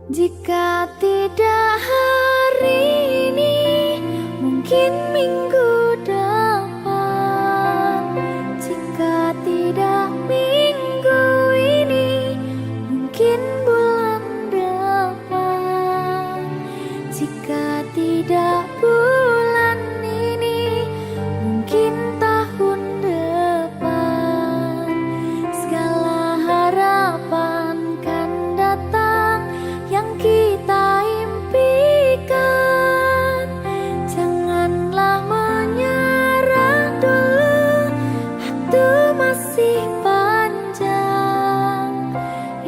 Jika tidak hari ini, mungkin minggu depan. Jika tidak minggu ini, mungkin bulan depan. Jika tidak bulan ini, mungkin tahun depan. Segala harapan kan datang yang kita impikan. Janganlah menyerah dulu, waktu masih panjang.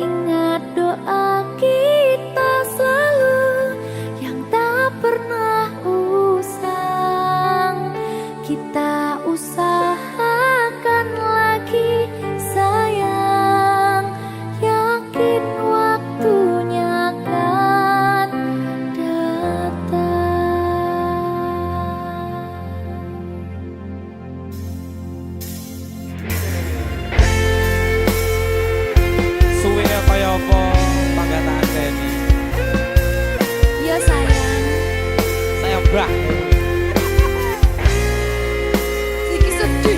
Ingat doa kita selalu yang tak pernah usang. Kita usahakan lagi sayang, yakin waktunya akan datang. Suwe kaya apa panggataan Deni? Ya sayang, Saya mbah. iki sedih.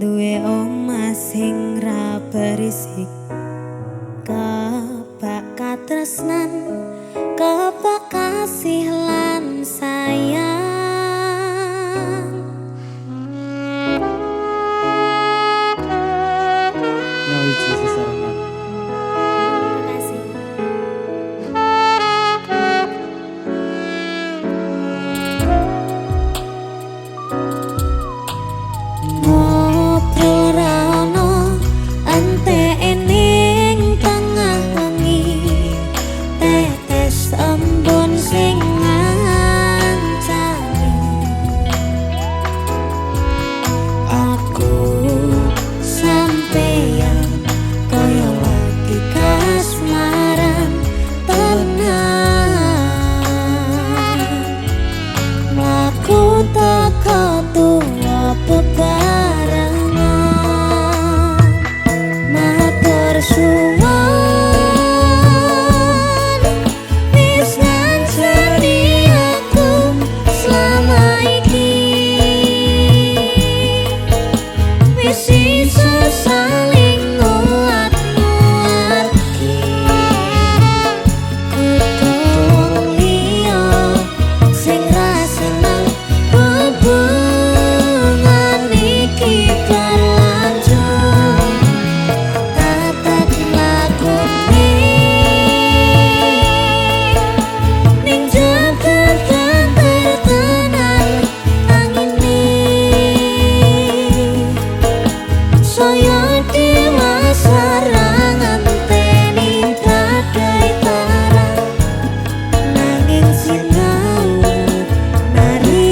duwe omah sing ra berisik, kebak katresnan, kebak kasih lan sayang. Nyawiji sesarengan. Terima kasih. Ngobrol rano ante ening tengah wengi, tetes embun sing ngancani. Aku sampeyan kaya lagi kasmaran tenang, mlaku teko tuwa bebarengan, matur suwun wis ngancani aku selama iki, wis iso saling nguat-nguatke. Kudu wong liya sing ra seneng hubungan iki berlanjut, tatap lakune ning jembatan tenan angine. Saya dewasa ra ngenteni badai tarang, nanging sinau nari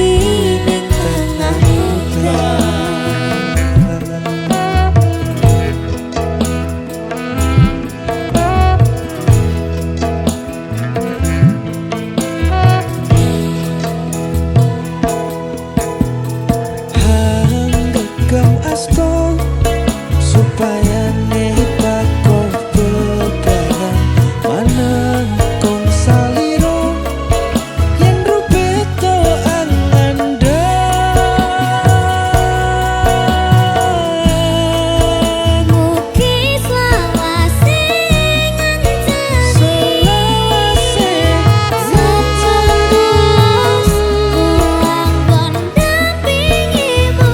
ning tengah Hanggegam asto supaya nebat kau begaran manang kong saliro yen rubeto anganda. mugi selawase ngancani, Selawase setulus kuanggon dampingimu.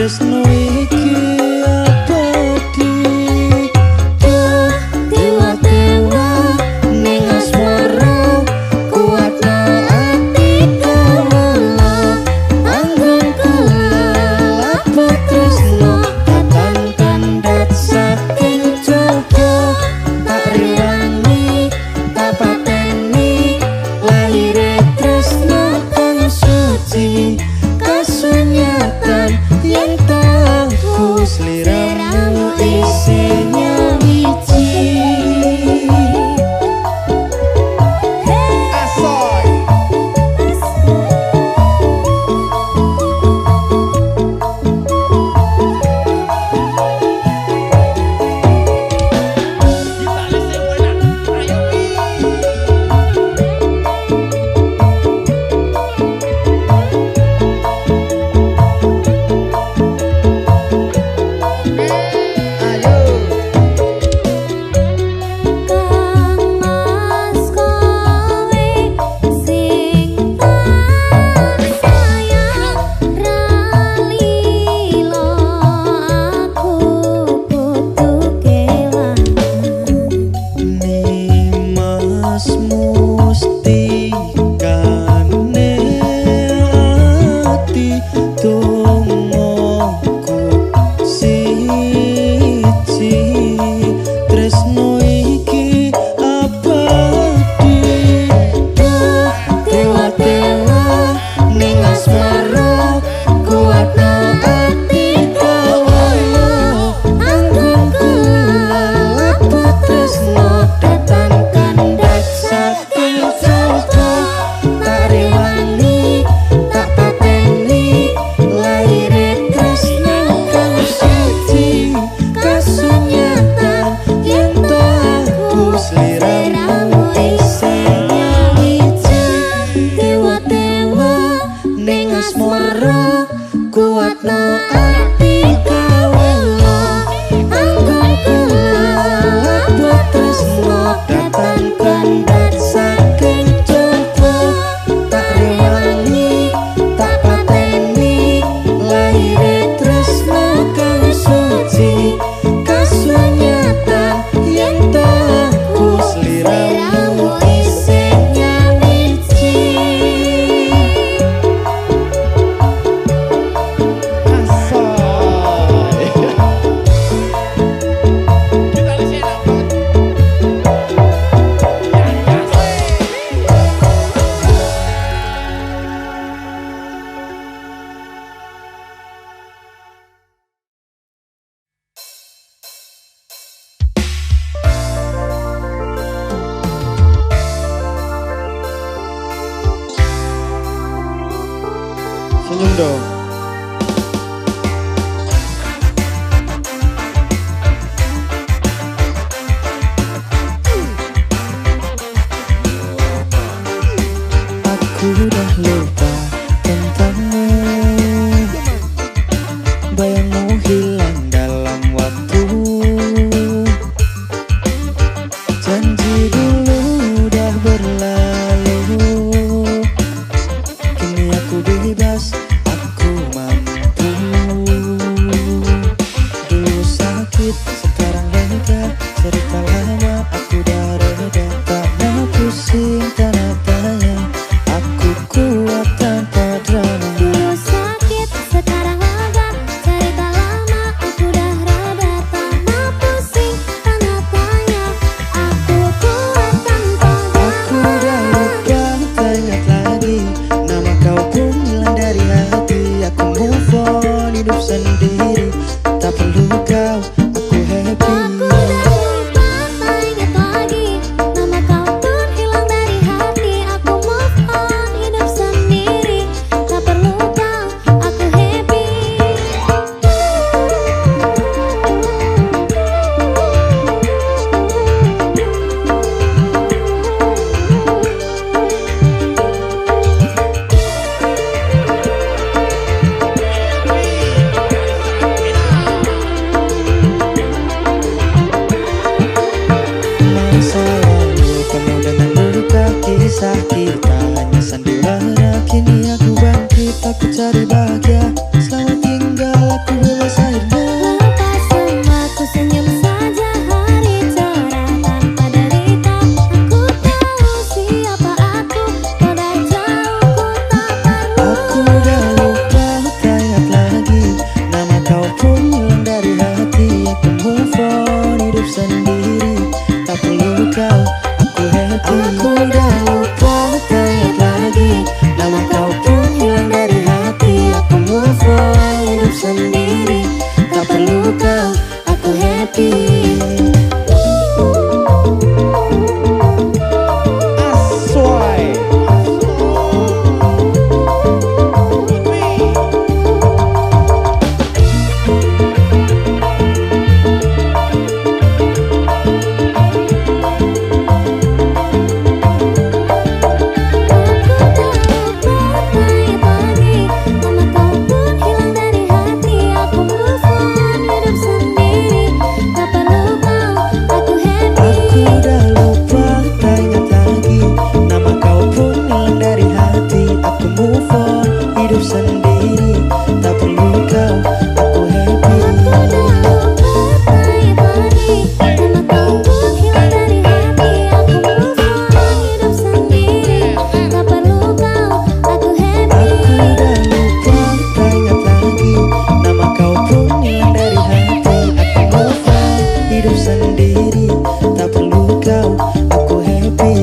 tresno iki abadi. Duh dewa-dewa ning asmara kuatno ati kawula anggun kula tresno Tatan kandat saking Joko, tak rewangi tak pateni, lahire tresno kang suci kasunyatan yen tahu sliramu isinya wiji. Asoy Mas kowe sing tak sayang ralilo aku butuh kelangan Nimas mustikane ati dongoku siji, tresno iki abadi. Duh dewa-dewa ning asmara kuatno ati kawula anggun kula Tresno datan kandat saking Joko, tak rewangi tak pateni, lahire tresno kang suci kasunyatan yen tahu sliramu isinya wiji. dewa-dewa Ning asmara kuatno ati kawula anggun kula tresno datan kandat saking Joko, tak rewangi tak pateni, lahire tresno kang suci kasunyatan yen tahu sliramu isinya wiji. Senyum dong. Aku udah lupa tentangmu, bayangmu hilang dalam waktu. Janji dulu udah berlalu, kini aku bebas, aku mampu. Dulu sakit, sekarang lega, cerita lama aku udah reda. Tak mau pusing karena tanya, aku kuat tanpa drama. Dulu sakit sekarang lega cerita lama aku udah reda tak mau pusing tanda tanya aku kuat tanpa Aku udah lupa, tak ingat lagi, nama kau pun hilang dari hati. Aku move on, hidup sendiri, tak perlu kau, aku happy. Aku udah lupa tak ingat lagi nama kau pun hilang dari hati aku move on hidup sendiri tak perlu kau aku happy. Masa lalu penuh dengan luka, kisah kita hanya sandiwara. Kini aku bangkit, aku cari bahagia. Selamat tinggal, aku sendiri. Tak perlu kau, aku happy. Aku dah lupa, tak ingat lagi. Nama kau pun hilang dari hati. Aku move on, hidup sendiri. Tak perlu kau, aku happy.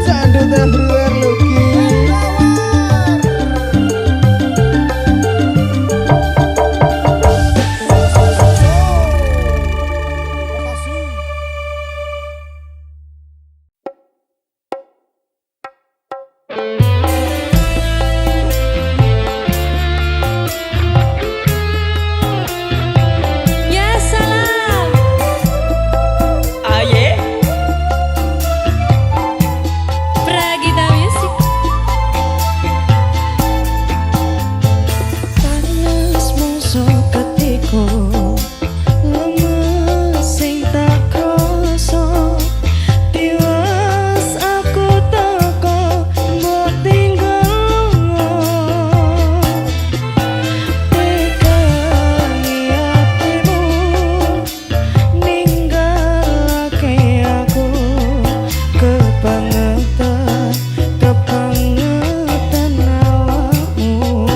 Sandut everywhere looking. Ya salam. Aye. Pragita Music. Panas musuh ketika lemes sing tak kroso. Tiwas aku teko mbok tinggal. Tekangi hatimu ninggalake aku. Kebangetan, kebangetan awakmu.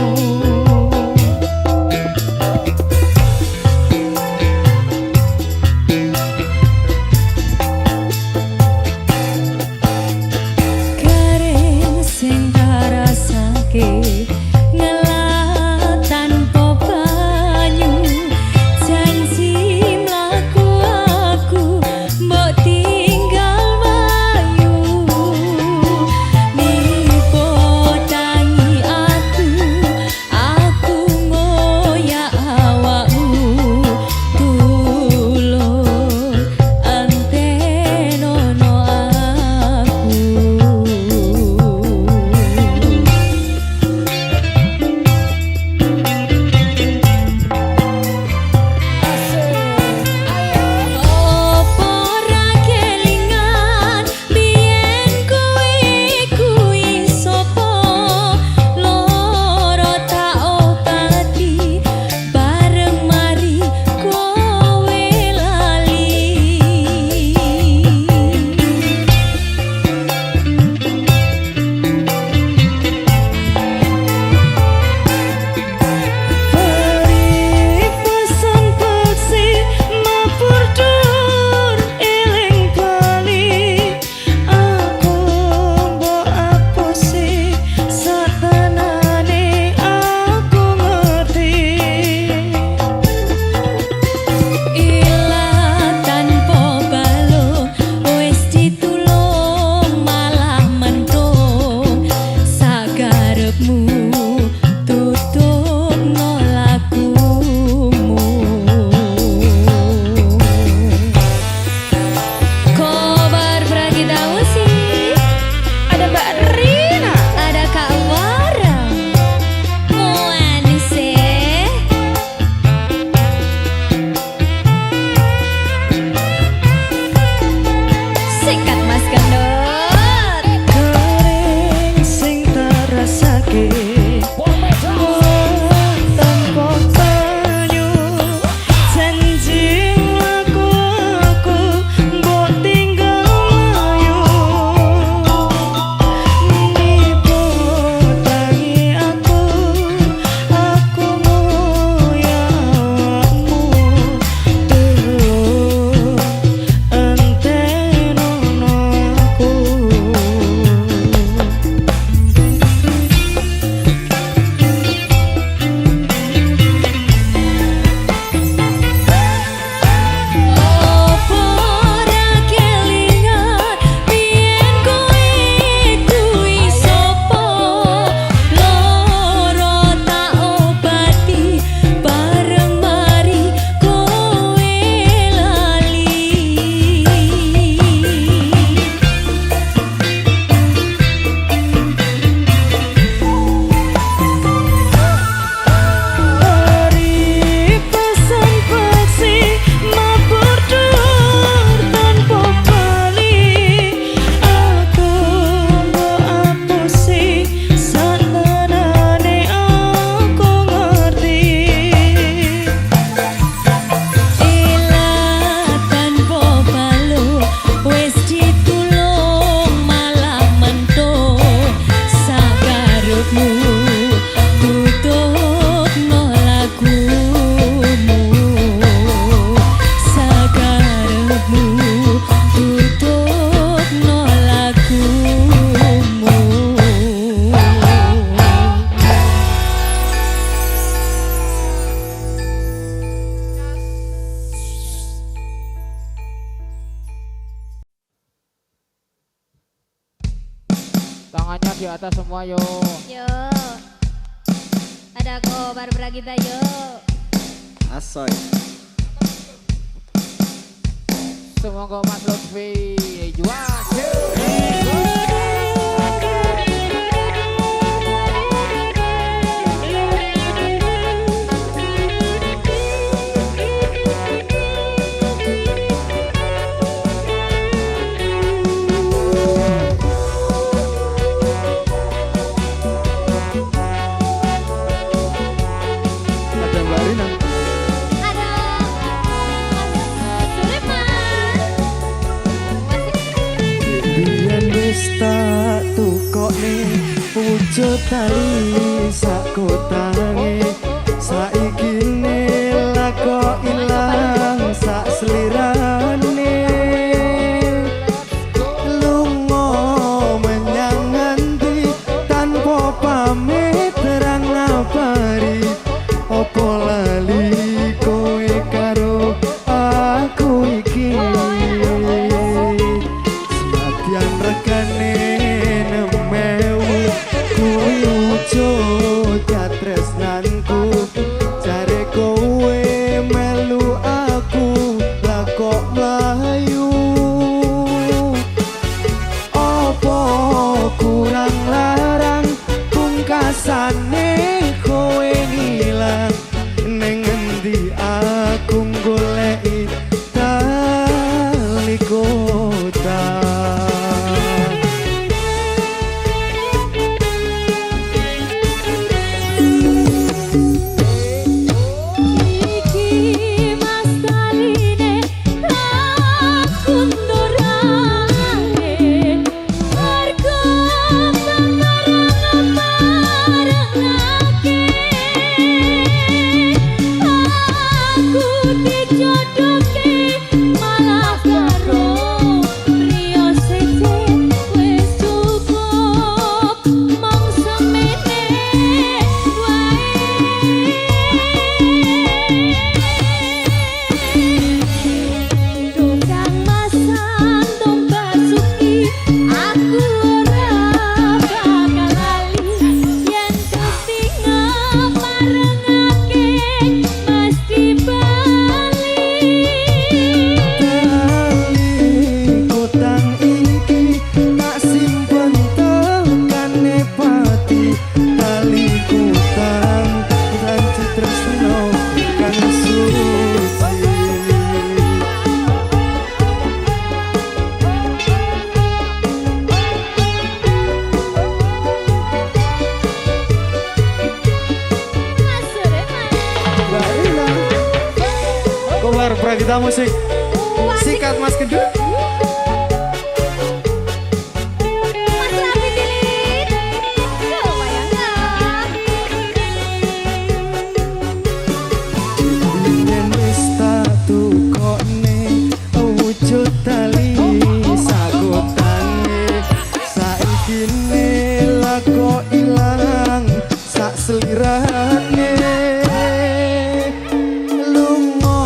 Garing sing rasake ngelat tanpa banyu. Janji mlaku aku mbok tinggal wayu. Nipo tangi aku ngoyak awakmu. Tulung antenono aku. Opo ra kelingan biyen kuwi sapa loro tak obati bareng mari kowe lali. Beri pesan peksi mapur dur eling bali. Aku mbok apusi satenane aku ngerti. Ilang tanpa balung wis ditulung malah mentung. Sagarepmu tutupno lakumu. Kobar Pragita Music. Ada Mbak Rina, ada Kak Wara. Manis sikat Mas Gendut. Garing sing tak rasake sakarepmu. tutupno lagumu sakarepmu tutupno lagumu. Tangannya di atas semua yo. Yuk, ada kobar Bragita yuk. Asoy. Semoga Mas Lutfi juara. Ada Mbak Rina. Ada Sulaiman. Biyen wis tak tukokne pucuk tali sak kotange. Saiki ne lako ilang sak slirane. Lunga menyang ngendi tanpa pamit terang ngabari. Opo lali kowe karo aku iki. Senadyan regane nemewu kuwi wujud katresnanku. Jare kowe melu aku lah kok mlayu. Opo kurang larang pungkasane kowe ngilang. Neng endi aku goleki tali kota. Iki mas kaline aku ndorane harga pamarang marangake aku dijodohke malah karo priya siji wis cukup mong semene tukang masak domba suki aku ora bakal lali yen ketingal marengake mesti bali. Tali kotang iki tak simpen tekane pati. Tali kotang dan tresno kang suci. Mas Sulaiman. Mbak Rina. Kobar Bragita Musik. Sikat Mas Kedut. Mas Rafi Dilit. Kebayangkan. Biyen wis tak tukokne wujud tali sakotange. Saiki ne lako ilang sak slirane. Lunga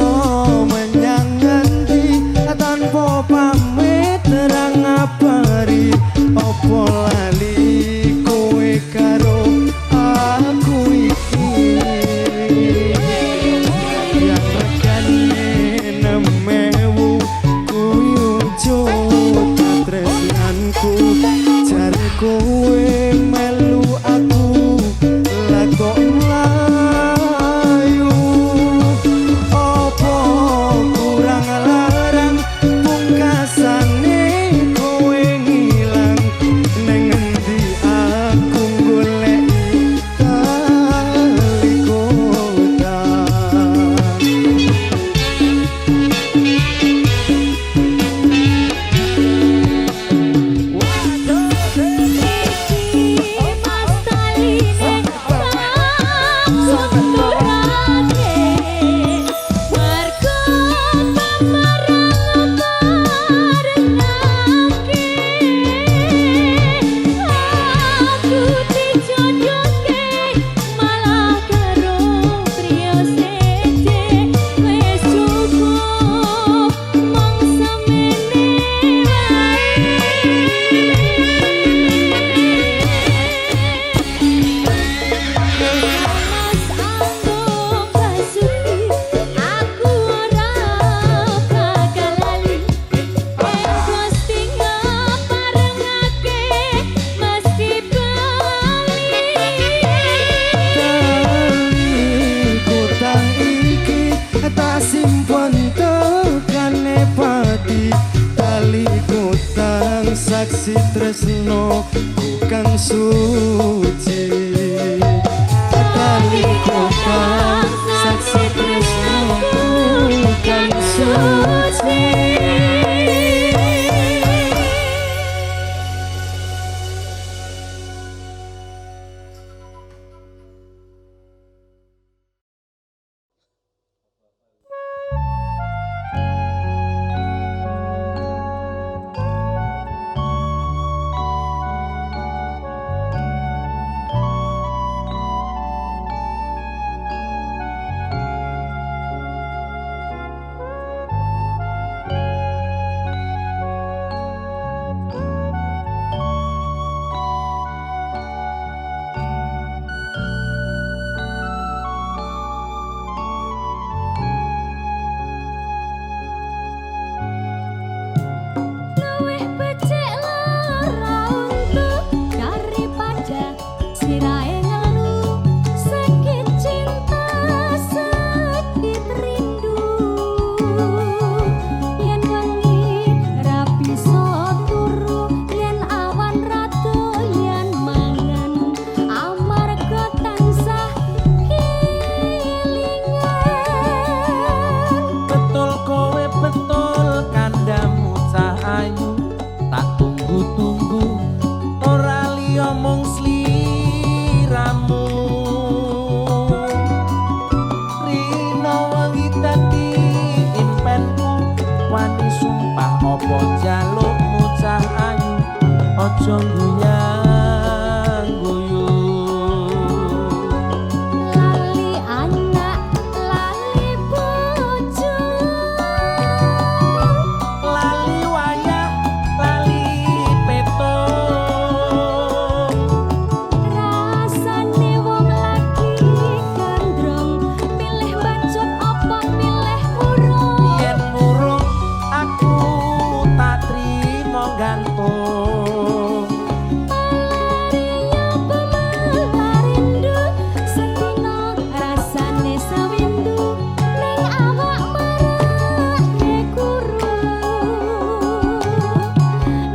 menyang ngendi tanpa pamit terang ngabari. Opo lali kowe karo aku iki. Yang regane nemewu kuwi wujud katresnanku. Jare kowe melu aku lah kok saksi tresno bukan suci. Lali kopang saksi tresno bukan suci. Luwih becik lara untuk daripada sirahe ngeluh. Sakit cinta, sakit rindu. Yen wengi ra bisa turu, yen awan ra doyan mangan, amarga tansah kelingan. Betul kowe betul kandamu cah ayu, tak tunggu-tunggu ora liya mung sliramu. Rino wengi dadi impenku, wani sumpah apa jalukmu cah ayu, aja guyang-guyu. Lali anak, lali bojo, Lali wayah, lali petung. rasane wong lagi gandrong, pilih bacot apa pilih urung. Yen murung aku tak trimo gantung. Palariya pemalarindu, sedina rasane sawindu, ning awak marake guru.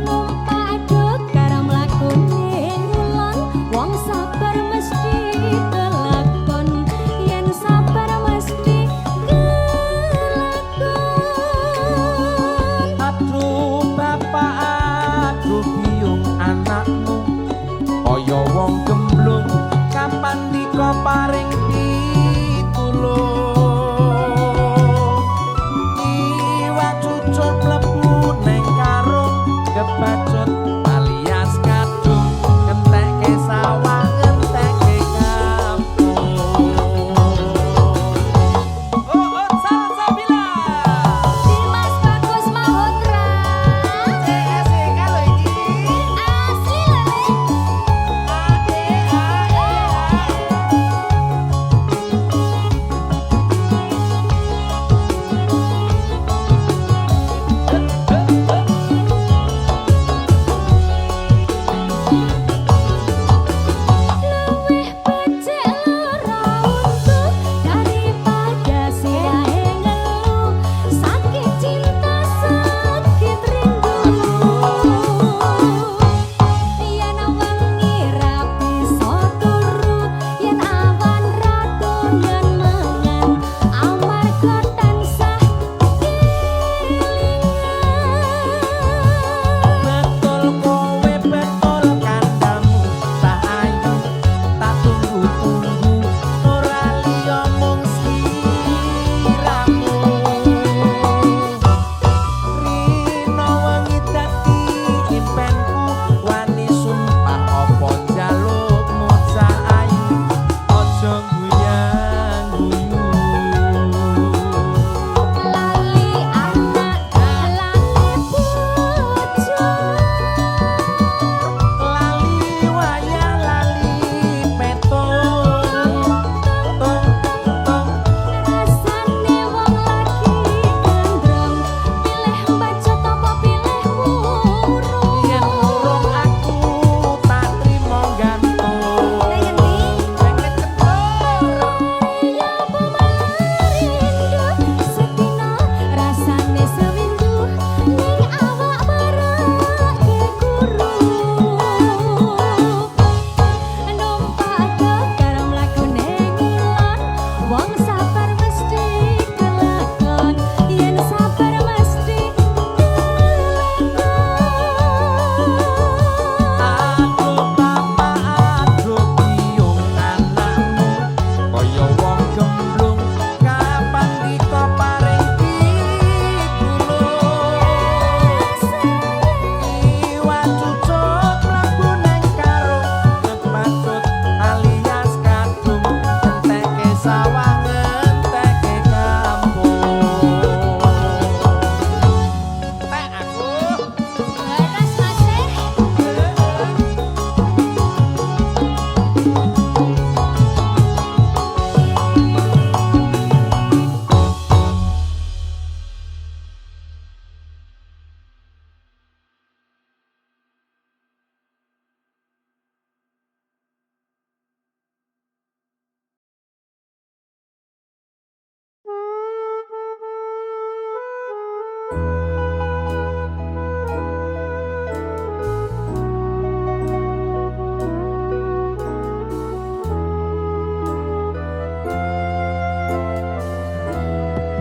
Numpak aduk karo mlakune ngulon, wong sabar mesti kelakon, yen sabar mesti kelakon. Aduh bapak, aduh biung anakmu, kaya wong gemblung, kapan dika paring pitulung. Iwak cucut mlebu neng karung, kebacut alias kadung, ngentekke sawah, ngentekke kampung. Oh, salsabila. Dimas Bagus Mahotra, CSE kalau iki asli lele. ade.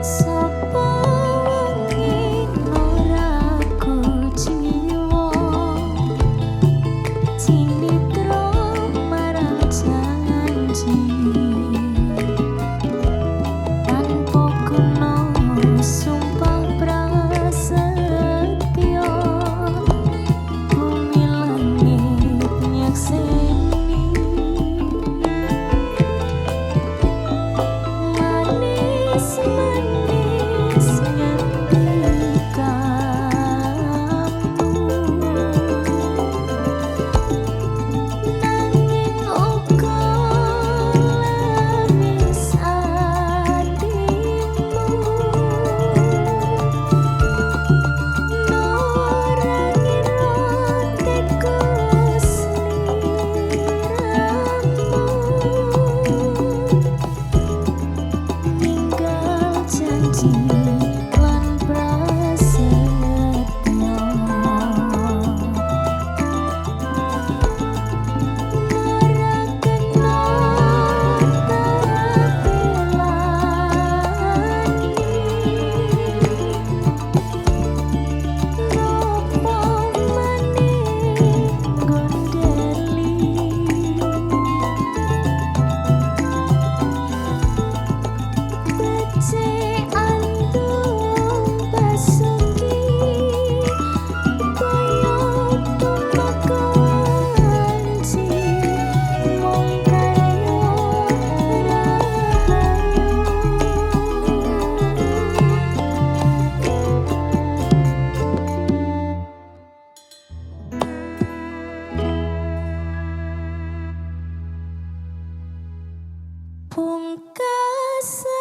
Sapa wong ora kuciwa cinitra marang janji tanpa kena sumpah prasetya bumi langit nyakseni manis nganti kamu nanging uga lamis atimu norangira tikus sliramu ninggal janji lan prasetya ora kena nopo maning gondeli becik andung basuki kaya tumakawanci mung kaya rahayu pungkasan